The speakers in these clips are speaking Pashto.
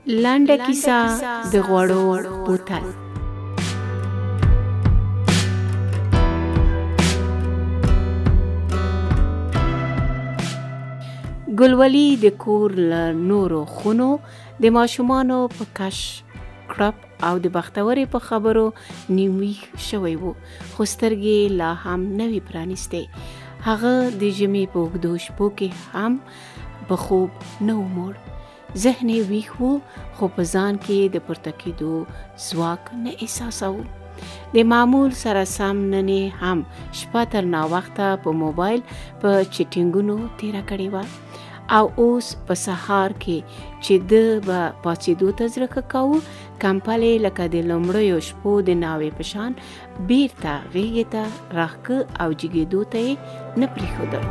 لنډه کیسه د غوړو بوتل. ګلولي د کور له نورو خونو د ماشومانو په کش کړپ او د بختورې په خبرو نیمویښ شوی و، خو سترګې لا هم نه وې پرانیستې. هغه د ژمي په اوږدو شپو کې هم په خوب نه و موړ. ذهن یې ویښ و، خو په ځان کې د پورته کېدو ځواک نه احساساوه. د معمول سره سم نن هم شپه تر ناوخته په موبایل په چټینګونو تیره کړې وه، او اوس په سهار کې چې ده به پاڅېدو ته زړه کاوه، کمپلې لکه د لومړیو شپو د ناوې په شان بیرته غېږې ته راښکه او جګېدو ته یې نه پرېښودل.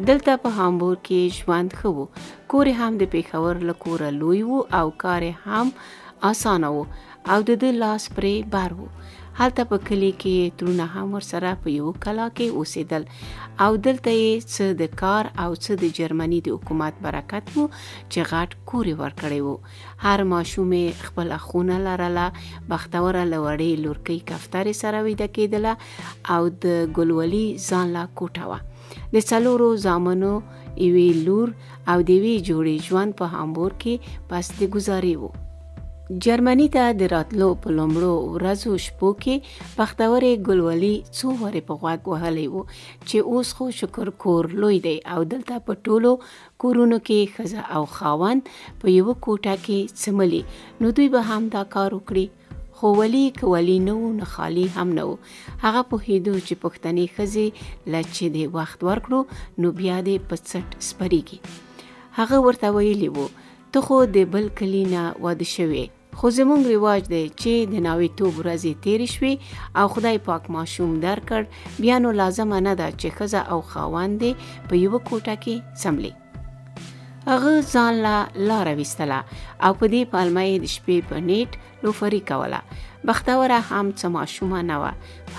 دلته په هامبورګ کې ژوند ښه و. کور هم د پېښور له کوره لوی و او کار هم اسانه و او د ده لاس پرې بار و. هلته په کلي کې ترونه هم ورسره په یو کلا کې اوسېدل او دلته یې څه د کار او څه د جرمني د حکومت برکت و چې غټ کور یې ورکړی و. هر ماشوم یې خپله خونه لرله. بختوره له وړې لورکۍ کفترې سره ویده کېدله او د ګلولي ځان له کوټه وه. د 4 زامنو یوې لور او د یوې جوړې ژوند په هامبورګ کې پس د ګزارې و. جرمني ته د راتلو په لومړو ورځو شپو کې بختورې ګلولي څو وارې په غوږ وهلی و چې اوس خو شکر کور لوی دی او دلته په ټولو کورونو کې ښځه او خاوند په یوه کوټه کې څملي، نو دوی به هم دا کار وکړي. خو ولي که ولي نه و، نه خالي هم نه و. هغه پوهېدو چې پښتنې ښځې له چې د وخت ورکړو نو بیا دې په څټ سپریږي. هغه ورته ویلي و، ته خو د بل کلي نه واده شوې، خو زموږ رواج دی چې د ناوېتوب ورځې تېرې شوې او خدای پاک ماشوم درکړ، بیا نو لازمه نه ده چې ښځه او خاوند دې په یوه کوټه کې څملي. هغه ځان له لاره ویستله او په دې پلمه یې د شپې په نیټ لوفري کوله. بختوره هم څه ماشومه نه وه،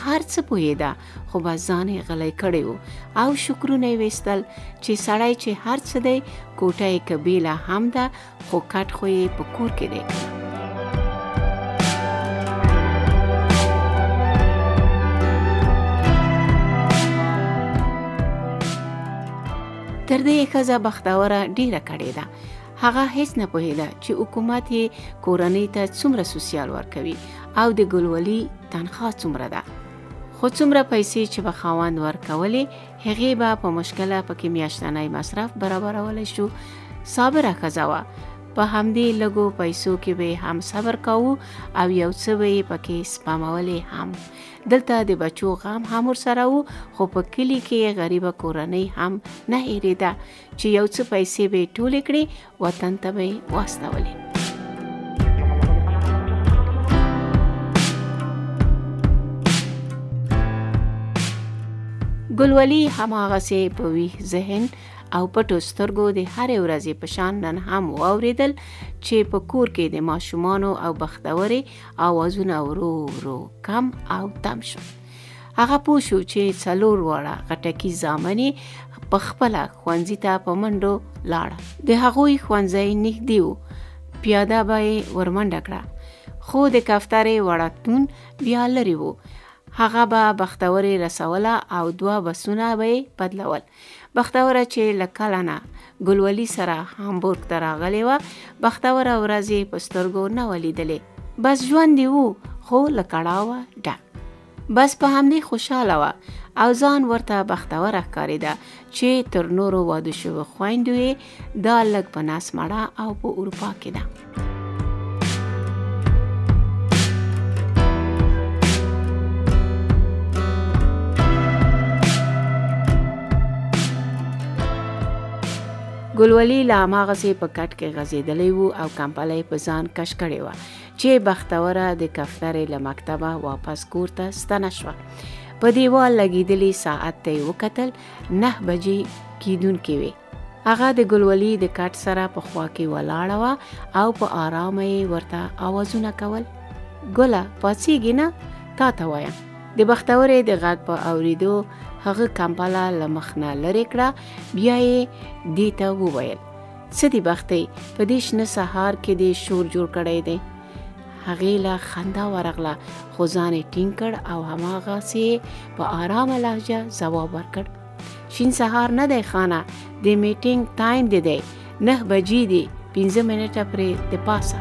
هر څه پوهېده، خو بس ځان یې غلی کړی و او شکرونه یې ویستل چې سړی چې هر څه دی، کوټه یې که بیله هم ده، خو کټ خو یې په کور کې دی. تر دې ښځه بختوره ډیره کړې ده. هغه هیڅ نه پوهېده چې حکومت یې کورنۍ ته څومره سوسیال ورکوي او د ګلولي تنخوا څومره ده. خو څومره پیسې چې به خاوند ورکولې، هغې به په مشکله پکې میاشتنی مصرف برابرولی شو. صابره ښځه وه، په همدې لږو پیسو کې به هم صبر کاوه او یو څه به یې پکې سپمولې هم. دلته د بچو غم هم ورسره و، خو په کلي کې غریبه کورنۍ هم نه هېرېده چې یو څه پیسې به یې ټولې کړې، وطن ته به یې واستولې. ګلولي هماغسې په ویښ ذهن او پټو سترګو د هرې ورځې په شان نن هم واورېدل چې په کور کې د ماشومانو او بختورې آوازونه ورو ورو کم او تم شو. هغه پوه شو چې 4 واړه غټکي زامن یې په خپله ښوونځي ته په منډو لاړه. د هغوی ښوونځی نږدې و، پیاده به یې ورمنډه کړه، خو د کفترې وړکتون بیا لرې و. هغه به بختورې رسوله او 2 بسونه به یې بدلول. بختوره چې له کله نه ګلولي سره هامبورګ ته راغلې وه، بختوره ورځې په سترګو نه وه لیدلې. بس ژوند یې و، خو له کړاوه ډک. بس په همدې خوشحاله وه او ځان ورته بختوره ښکارېده چې تر نورو واده شوو خویندو یې دا لږ په نس مړه او په اروپا کې ده. ګلولي له هماغسې په کټ کې غځېدلی و او کمپله یې په ځان کش کړې وه چې بختوره د کفترې له مکتبه واپس کور ته ستنه شوه. په دیوال لګېدلي ساعت ته یې وکتل، 9 بجې کېدونکې وې. هغه د ګلولي د کټ سره په خوا کې ولاړه وه او په آرامه یې ورته آوازونه کول. ګله پاڅېږي نه، تا ته وایم. د بختورې د غږ په اورېدو هغه کمپله له مخ نه لرې کړه. بیا یې دې ته وویل څه دي بختې، په دې شنه سهار کې دې شور جوړ کړی دی. هغې له خندا ورغله خو ځان یې ټینګ کړ او هماغسې په آرامه لهجه ځواب ورکړ. شین سهار نه دی خانه، د میټینګ ټایم دی 9 بجې دي 15 منټه پرې د پاسه.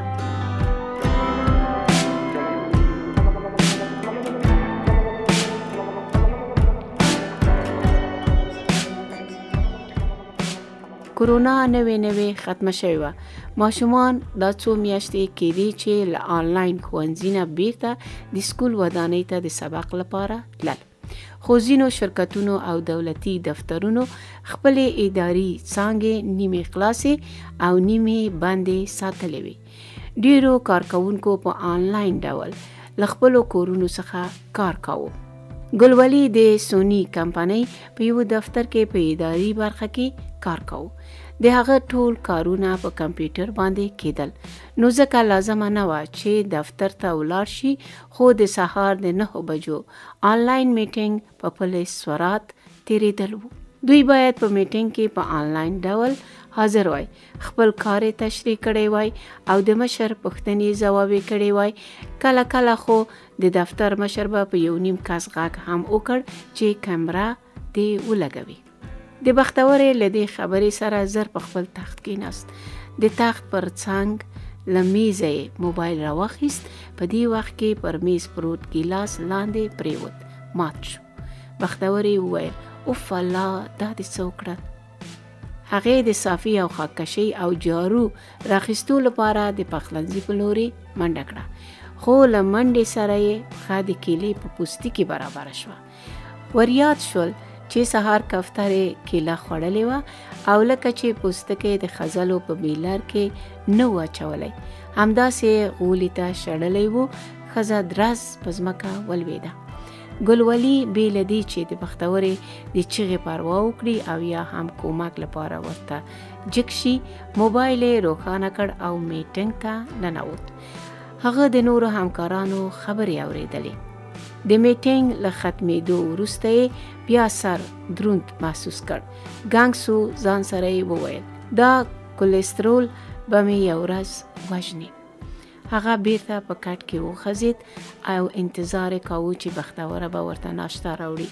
کرونا نوې ختمه شوې وه. ماشومان دا څو میاشتې کېدې چې له آنلاین ښوونځي نه بیرته د سکول ودانۍ ته د سبق لپاره تلل. خو ځینو شرکتونو او دولتي دفترونو خپلې اداري څانګې نیمې خلاصې او نیمې بندې ساتلې وې. ډیرو کارکوونکو په آنلاین ډول له خپلو کورونو څخه کار کاوه. ګلولي د سونی کمپنۍ په یو دفتر کې په اداري برخه کې کار کاوه. د هغه ټول کارونه په کمپیوټر باندې کېدل، نو ځکه لازمه نه وه چې دفتر ته ولاړ شي. خو د سهار د 9 بجو آنلاین میټینګ په پله سورات تیریدل وو. دوی باید په میټینګ کې په آنلاین ډول حاضر وای، خپل کار یې تشریح کړی وای او د مشر پوښتنې ځواب یې کړی وای. کله کله خو د دفتر مشر به په یو نیم کس غږ هم وکړ چې کیمره دې ولګوي. د بختورې له دې خبرې سره زر په خپل تخت کېناست. د تخت پر څنګ له میزه یې موبایل راواخیست. په دې وخت کې پر میز پروت ګیلاس لاندې پریوت، مات شو. بختورې وویل اوف الله، دا دې څه وکړل؟ هغې د صافي او خاککشۍ او جارو راخیستو لپاره د پخلنځي په لوري منډه کړه. خو له منډې سره یې پښه د کیلې په پوستي کې برابره شوه. وریاد شول چې سهار کفترې کیله خوړلې وه او لکه چې پوستکی د خزلو په بیلر کې نه و اچولی، همداسې غولي ته شړلی و. ښځه درز په ځمکه ولوېده. ګلولي بې له دې چې د بختورې د چغې پروا وکړي او یا هم کومک لپاره ورته جګ شي، موبایل یې روښانه کړ او میټینګ ته ننوت. هغه د نورو همکارانو خبرې اورېدلې. د میټینګ له ختمېدو وروسته یې بیا سر دروند محسوس کړ. ګنګ سو ځان سره یې وویل دا کولېسترول به مې یو ورځ وژني. هغه بیرته په کټ کې وخځېد او انتظار یې کاوه چې بختوره به ورته ناشته راوړي.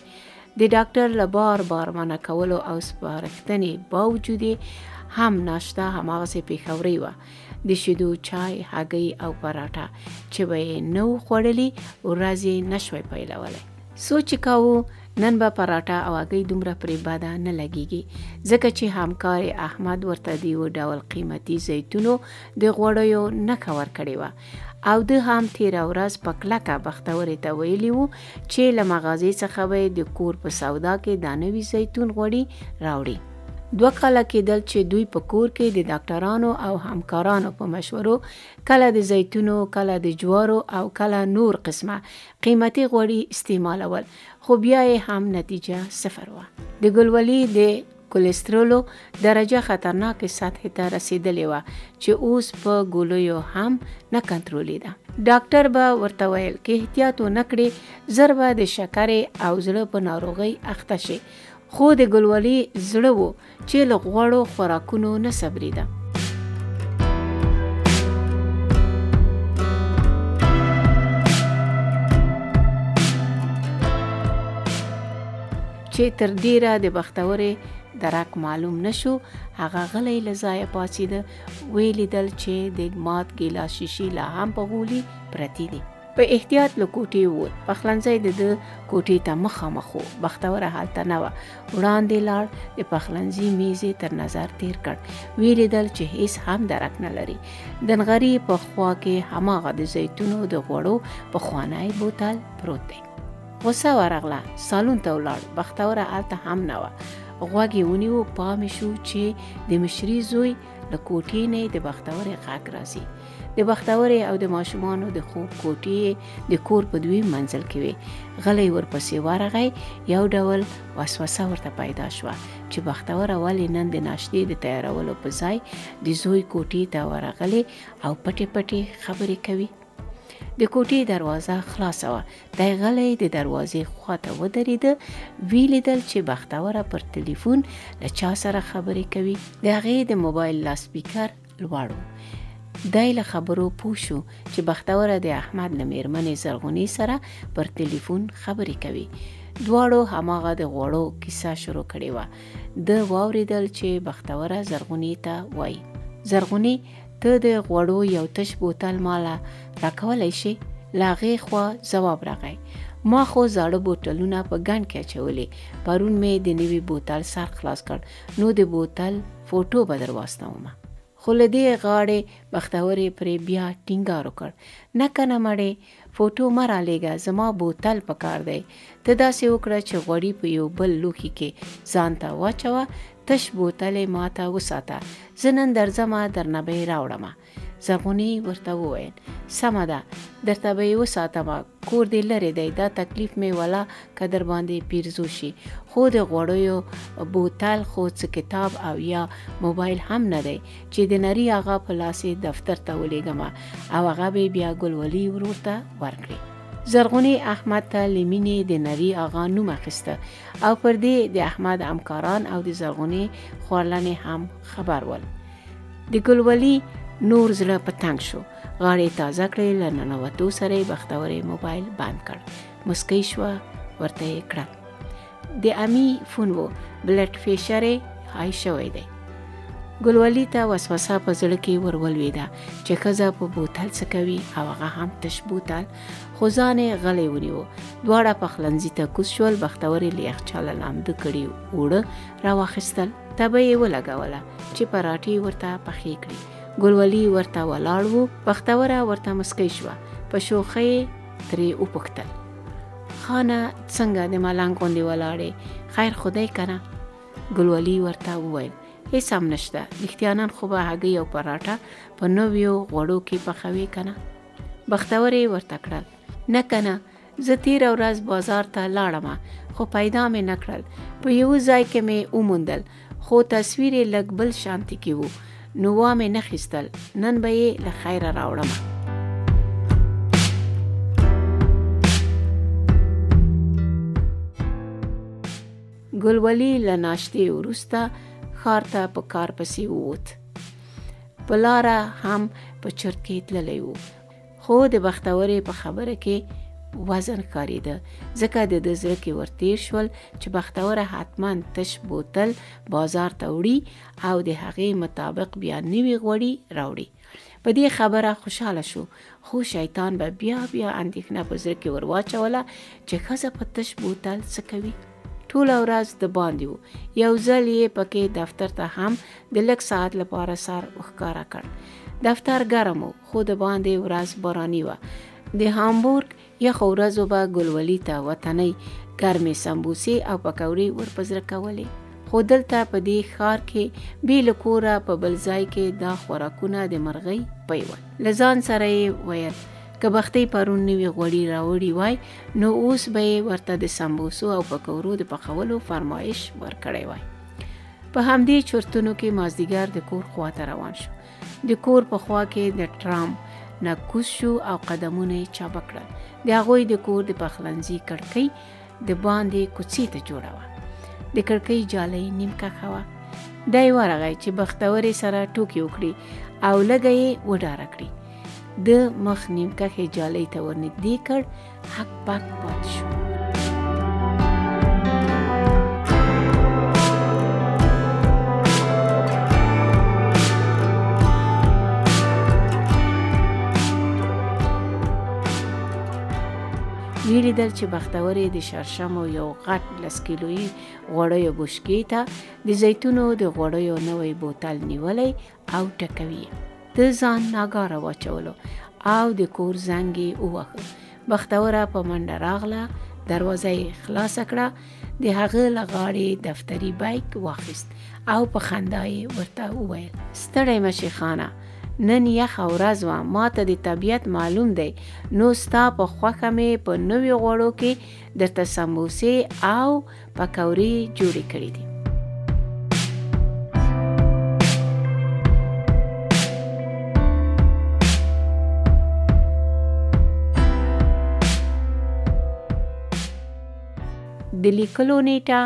د ډاکټر له بار منع کولو او سپارښتنې باوجود هم ناشته هماغسې پېښورۍ وه. د شیدو چای، هګۍ او پراټه چې به یې نه و خوړلي ورځ یې نه شوی پیلولی. سوچ یې کاوه نن به پراټه او هګۍ دومره پرې بده نه لګېږي، ځکه چې همکار احمد ورته د یو ډول قیمتي زیتونو د غوړیو نښه ورکړې وه او ده هم تېره ورځ په کلکه بختورې ته ویلي وو چې له مغازې څخه به د کور په سودا کې دا نوي زیتون غوړي راوړي. 2 کاله کېدل چې دوی په کور کې د ډاکټرانو او همکارانو په مشورو کله د زیتونو، کله د جوارو او کله نور قسمه قیمتي غوړي استعمالول، خو بیا یې هم نتیجه 0 وه. د ګلولي د کولېسترولو درجه خطرناکې سطحې ته رسیدلې وه چې اوس په ګولیو هم نه کنټرولېده. ډاکټر به ورته ویل که احتیاط ونه کړې زر به د شکرې او زړه په ناروغۍ اخته شي. خو د ګلولي زړه و چې له غوړو خوراکونو نه صبرېده. چې تر ډیره د بختورې درک معلوم نشو، هغه غلی له ځایه پاڅېده. ویې لیدل چې د مات ګیلاس شیشې لا هم په غولي پرتې دي. په احتیاط له کوټې ووت. پخلنځی د ده کوټې ته مخامخ و. بختوره هلته نه وه. وړاندې لاړ، د پخلنځي میز یې تر نظر تیر کړ. ویې لیدل چې هیڅ هم درک نه لري. د نغري په خوا کې هماغه د زیتونو د غوړو پخوانی بوتل پروت دی. غوسه ورغله. سالون ته ولاړ. بختوره هلته هم نه وه. غوږ یې ونیو. پام شو چې د مشري زوی له کوټې نه د بختورې غږ راځي. د بختورې او د ماشومانو د خوب کوټې د کور په 2 منزل کې وې. غلی ورپسې ورغی. یو ډول وسوسه ورته پیدا شوه چې بختوره ولې نن د ناشتې د تیارولو په ځای د زوی کوټې ته ورغلې او پټې پټې خبرې کوي. د کوټې دروازه خلاصه وه. دی غلی د دروازې خواته ودرېده. ویې لیدل چې بختوره پر تلیفون له چا سره خبرې کوي. د هغې د موبایل لاسپیکر لوړ و. دی له خبرو پوه شو چې بختوره د احمد له مېرمنې زرغونې سره پر تلیفون خبرې کوي. دواړو هماغه د غوړو کیسه شروع کړې وه. ده واورېدل چې بختوره زرغونې ته وایي: زرغونې، ته د غوړو یو تش بوتل ماله راکولی شي؟ له هغې خوا ځواب راغی: ما خو زاړه بوتلونه په ګنډ کې اچولې. پرون مې د نوي بوتل سر خلاص کړ، نو د بوتل فوټو به در واستومه. خو له دې غاړې بختورې پرې بیا ټینګار وکړ: نه کنه مړې، فوټو مه رالیږه، زما بوتل پکار دی. ته داسې وکړه چې غوړي په یو بل لوښي کې ځان ته واچوه، تش بوتل یې ما ته وساته، زه نن درځمه، درنه به یې راوړمه. زرغونې ورته وویل: سمه ده، درته به یې وساتمه، کور دې لرې دی، دا تکلیف مې ولا که در باندې پیرزو شي. خو د غوړیو بوتل خو څه کتاب او یا موبایل هم نه دی چې د نري آغا په لاس دفتر ته ولیږمه او هغه به بیا ګلولي ورور ته ورکړي. زرغونې احمد ته له مینې د نري آغا نوم اخیسته او پر دې د احمد همکاران او د زرغونې خوارلنې هم خبر ول. د ګلولي نور زړه په تنګ شو. غاړې تازه کړې، له ننوتو سره یې بختورې موبایل بند کړ. مسکی شوه، ورته یې کړه: د امي فون و، بلډ فیشر یې های شوی دی. ګلولي ته وسوسه په زړه کې ورولوېده چې ښځه په بوتل څه کوي او هغه هم تش بوتل. خو ځان یې غلی ونیو. دواړه پخلنځي ته کوز شول. بختورې له یخچاله لامده کړي اوړه راواخیستل. تبه یې ولګوله چې پراټې ورته پخې کړي. ګلولي ورته ولاړ و. بختوره ورته مسکی شوه. په شوخۍ ترې وپوښتل: خانه، څنګه د ملنګ غوندې ولاړې؟ خیر خدای کنه؟ ګلولي ورته وویل: هیڅ هم نشته، رښتیا نن خو به هګۍ او پراټه په نویو غوړو کې پخوي کنه؟ بختورې ورته کړل: نه کنه، زه تېره ورځ بازار ته لاړمه خو پیدا مې نه کړل. په یوه ځای کې مې وموندل خو تصویر یې لږ بل شانتي کې و، نو وا مې نه خیستل. نن به یې له خیره راوړمه. ګلولي له ناشتې وروسته ښار ته په کار پسې ووت. په لاره هم په چرت کې تللی و، خو د بختورې په خبره کې وزن ښکارېده، ځکه د ده زړه کې ورتېر شول چې بختوره حتما تش بوتل بازار ته وړي او د هغې مطابق بیا نوي غوړي راوړي. په دې خبره خوشحاله شو، خو شیطان به بیا اندېښنه په زړه کې ور واچوله چې ښځه په تش بوتل څه کوي. ټوله ورځ د باندې و. یو ځل یې پکې دفتر ته هم د لږ ساعت لپاره سر وښکاره کړ. دفتر ګرم و، خو د باندې ورځ باراني وه. د هامبورګ یخو ورځو به ګلولي ته وطنۍ ګرمې سمبوسې او پکوړې ورپزړه کولې. خو دلته په دې ښار کې بې له کوره په بل ځای کې دا خوراکونه د مرغۍ پی ول. له ځان سره یې ویل: که بختۍ پرون نوي غوړي راوړي وای، نو اوس به یې ورته د سمبوسو او پکوړو د پخولو فرمایش ورکړی وای. په همدې چرتونو کې مازدیګر د کور خواته روان شو. د کور په خوا کې د ټرام نه کوز شو او قدمونه یې چابه کړل. د هغوی د کور د پخلنځي کړکۍ د باندې کوڅې ته جوړه وه. د کړکۍ جالۍ نیم کښه وه. دی ورغی چې بختورې سره ټوکې وکړي او لږه یې وډاره کړي. د مخ نیم کښې جالۍ ته ورنږدې کړ. حق پک پاتې شو. ویلیدل چې بختورې د شرشمو یو غټ 10 کیلویي غوړیو بشکې ته د زیتونو د غوړیو نوی بوتل نیولی او ټکوي. د ځان ناګاره واچولو او د کور زنګ یې ووهه. بختوره په منډه راغله، دروازه یې خلاصه کړه، د هغه له غاړې دفتري بیک واخیست او په خندا یې ورته وویل: ستړی مشې خانه، نن یخه ورځ وه، ما ته د طبیعت معلوم دی، نو ستا په خوښه مې په نویو غوړو کې درته سمبوسې او پکوړې جوړې کړې دي. د لیکلو نیټه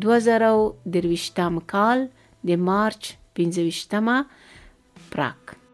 2023 کال د مارچ 25 پراګ.